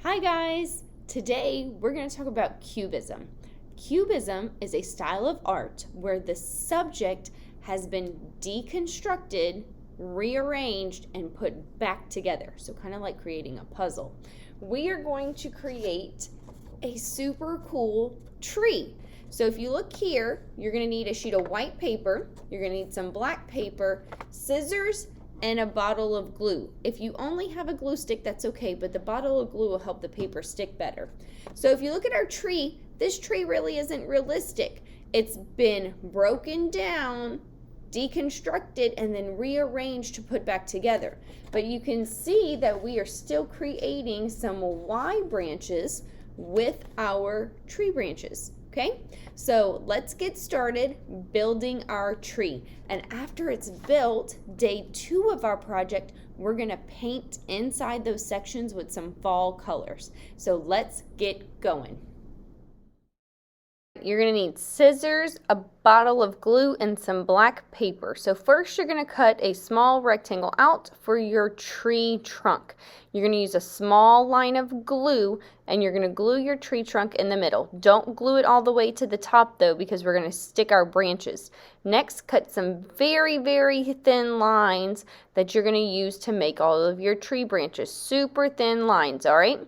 Hi guys! Today we're going to talk about cubism. Cubism is a style of art where the subject has been deconstructed, rearranged, and put back together. So kind of like creating a puzzle. We are going to create a super cool tree. So if you look here, you're going to need a sheet of white paper, you're going to need some black paper, scissors, and a bottle of glue. If you only have a glue stick, that's okay, but the bottle of glue will help the paper stick better. So if you look at our tree, this tree really isn't realistic. It's been broken down, deconstructed, and then rearranged to put back together. But you can see that we are still creating some Y branches with our tree branches. Okay, so let's get started building our tree. And after it's built, day 2 of our project, we're gonna paint inside those sections with some fall colors. So let's get going. You're going to need scissors, a bottle of glue, and some black paper. So first you're going to cut a small rectangle out for your tree trunk. You're going to use a small line of glue and you're going to glue your tree trunk in the middle. Don't glue it all the way to the top though, because we're going to stick our branches. Next, cut some very, very thin lines that you're going to use to make all of your tree branches. Super thin lines, all right?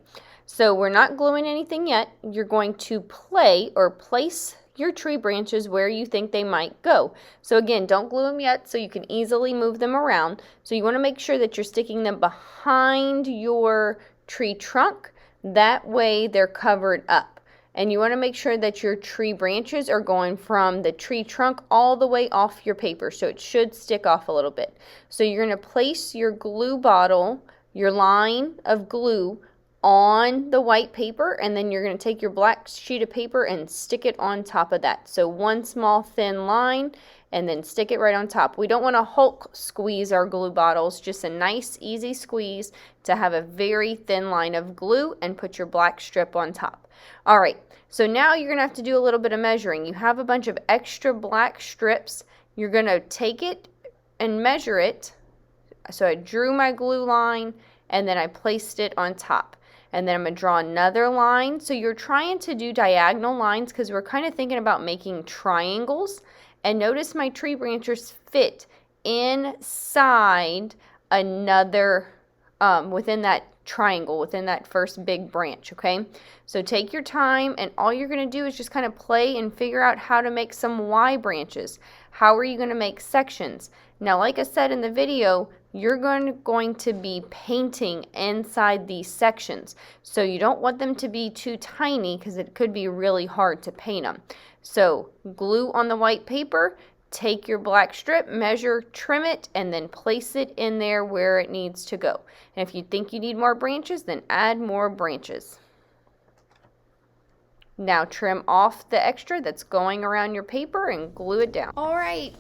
So we're not gluing anything yet. You're going to place your tree branches where you think they might go. So again, don't glue them yet so you can easily move them around. So you want to make sure that you're sticking them behind your tree trunk. That way they're covered up. And you want to make sure that your tree branches are going from the tree trunk all the way off your paper. So it should stick off a little bit. So you're going to place your glue bottle, your line of glue, on the white paper, and then you're going to take your black sheet of paper and stick it on top of that. So one small thin line and then stick it right on top. We don't want to Hulk squeeze our glue bottles, just a nice easy squeeze to have a very thin line of glue and put your black strip on top. All right, so now you're going to have to do a little bit of measuring. You have a bunch of extra black strips. You're going to take it and measure it. So I drew my glue line and then I placed it on top. And then I'm going to draw another line. So you're trying to do diagonal lines because we're kind of thinking about making triangles. And notice my tree branches fit inside another, within that triangle, within that first big branch, okay? So take your time, and all you're going to do is just kind of play and figure out how to make some Y branches. How are you going to make sections? Now, like I said in the video, you're going to be painting inside these sections. So you don't want them to be too tiny because it could be really hard to paint them. So glue on the white paper, take your black strip, measure, trim it, and then place it in there where it needs to go. And if you think you need more branches, then add more branches. Now trim off the extra that's going around your paper and glue it down. All right,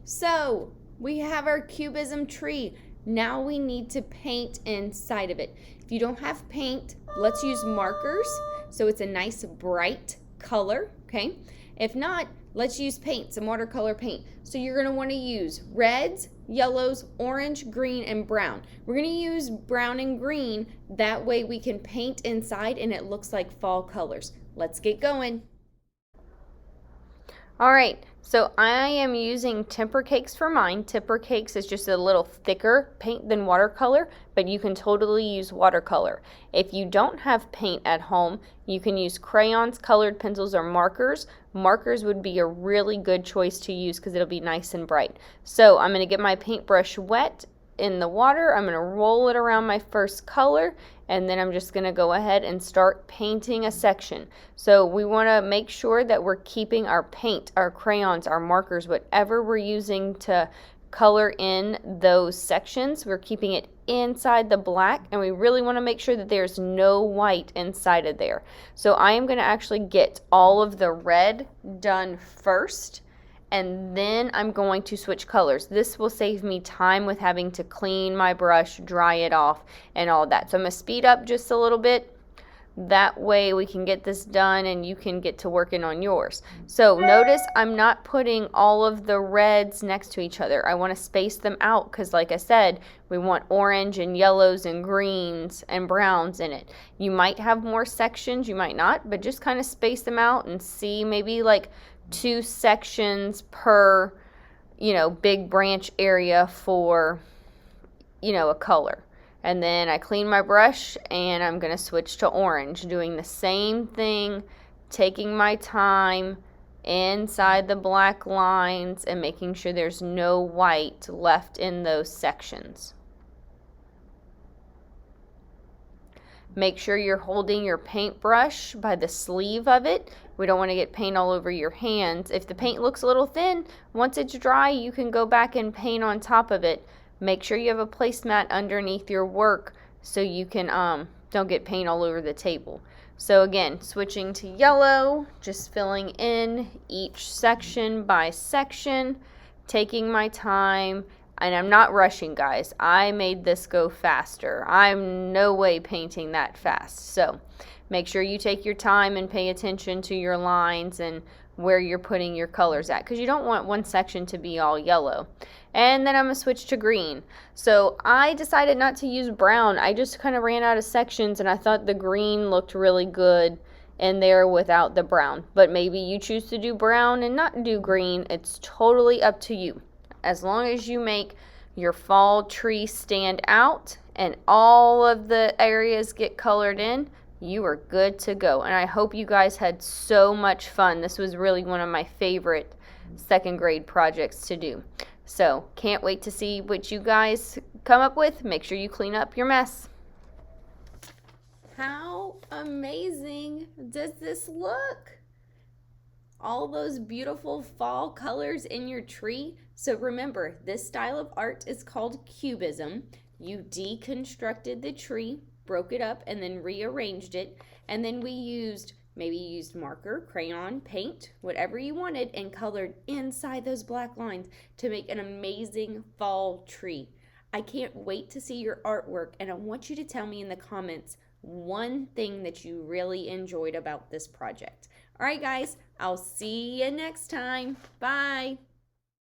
so we have our cubism tree. Now we need to paint inside of it. If you don't have paint, let's use markers so it's a nice bright color, okay? If not, let's use paint, some watercolor paint. So you're going to want to use reds, yellows, orange, green, and brown. We're going to use brown and green. That way we can paint inside and it looks like fall colors. Let's get going. All right, so I am using Temper Cakes for mine. Temper Cakes is just a little thicker paint than watercolor, but you can totally use watercolor. If you don't have paint at home, you can use crayons, colored pencils, or markers. Markers would be a really good choice to use because it'll be nice and bright. So I'm going to get my paintbrush wet in the water. I'm going to roll it around my first color, and then I'm just going to go ahead and start painting a section. So we want to make sure that we're keeping our paint, our crayons, our markers, whatever we're using to color in those sections, we're keeping it inside the black, and we really want to make sure that there's no white inside of there. So I am going to actually get all of the red done first, and then I'm going to switch colors. This will save me time with having to clean my brush, dry it off, and all that. So I'm going to speed up just a little bit. That way we can get this done and you can get to working on yours. So notice I'm not putting all of the reds next to each other. I want to space them out because, like I said, we want orange and yellows and greens and browns in it. You might have more sections, you might not, but just kind of space them out and see maybe like 2 sections per, big branch area for, a color. And then I clean my brush and I'm going to switch to orange, doing the same thing, taking my time inside the black lines and making sure there's no white left in those sections. Make sure you're holding your paintbrush by the sleeve of it. We don't want to get paint all over your hands. If the paint looks a little thin, once it's dry, you can go back and paint on top of it. Make sure you have a placemat underneath your work so you can don't get paint all over the table. So again, switching to yellow, just filling in each section by section, taking my time, and I'm not rushing, guys. I made this go faster. I'm no way painting that fast. So make sure you take your time and pay attention to your lines and where you're putting your colors at, because you don't want one section to be all yellow. And then I'm going to switch to green. So I decided not to use brown. I just kind of ran out of sections and I thought the green looked really good in there without the brown. But maybe you choose to do brown and not do green. It's totally up to you. As long as you make your fall tree stand out and all of the areas get colored in, you are good to go. And I hope you guys had so much fun. This was really one of my favorite 2nd grade projects to do. So can't wait to see what you guys come up with. Make sure you clean up your mess. How amazing does this look? All those beautiful fall colors in your tree. So remember, this style of art is called cubism. You deconstructed the tree, broke it up, and then rearranged it. And then we used marker, crayon, paint, whatever you wanted, and colored inside those black lines to make an amazing fall tree. I can't wait to see your artwork, and I want you to tell me in the comments one thing that you really enjoyed about this project. All right, guys, I'll see you next time. Bye.